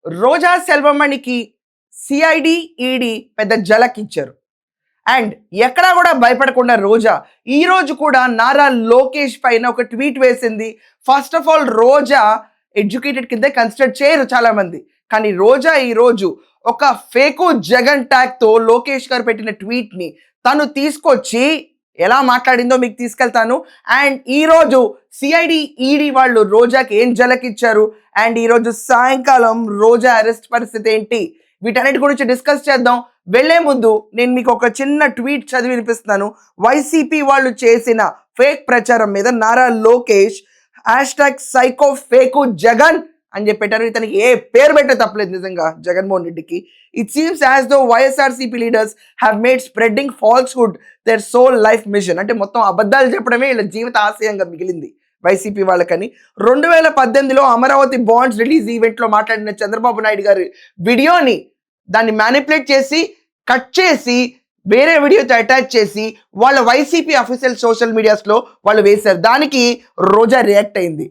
రోజా సెల్వమణికి CID, ED పెద్ద ఝలకిచ్చారు. And ఎక్కడా కూడా భయపడకుండా రోజా ఈ రోజు కూడా నారా లోకేష్ పైన ఒక ట్వీట్ వేసింది. First of all Roja educated కింద కన్సిడర్ చేయరు చాలా మంది. కానీ రోజా ఈ రోజు ఒక ఫేకు జగన్ ట్యాగ్ తో లోకేష్ గారు పెట్టిన ట్వీట్ ని తను తీసుకొచ్చి ఎలా మాట్లాడిందో మీకు తీసుకెళ్తాను. అండ్ ఈ రోజు సిఐడి, ఈడీ వాళ్ళు రోజాకి ఏం ఝలకిచ్చారు, అండ్ ఈ రోజు సాయంకాలం రోజా అరెస్ట్ పరిస్థితి ఏంటి, వీటన్నిటి గురించి డిస్కస్ చేద్దాం. వెళ్లే ముందు నేను మీకు ఒక చిన్న ట్వీట్ చదివి వినిపిస్తున్నాను. వైసీపీ వాళ్ళు చేసిన ఫేక్ ప్రచారం మీద నారా లోకేష్ #సైకో ఫేకు జగన్ అని చెప్పి పెట్టారు. ఇతనికి ఏ పేరు పెట్టే తప్పలేదు నిజంగా జగన్మోహన్ రెడ్డికి. It seems as though YSRCP leaders have made spreading falsehood their sole life mission. అంటే మొత్తం అబద్ధాలు చెప్పడమే వీళ్ళ జీవిత ఆశయంగా మిగిలింది వైసీపీ వాళ్ళకని. 2018లో అమరావతి బాండ్స్ రిలీజ్ ఈవెంట్లో మాట్లాడిన చంద్రబాబు నాయుడు గారి వీడియోని దాన్ని మ్యానిపులేట్ చేసి కట్ చేసి వేరే వీడియోతో అటాచ్ చేసి వాళ్ళ వైసీపీ అఫీషియల్ సోషల్ మీడియాస్లో వాళ్ళు వేశారు. దానికి రోజా రియాక్ట్ అయింది.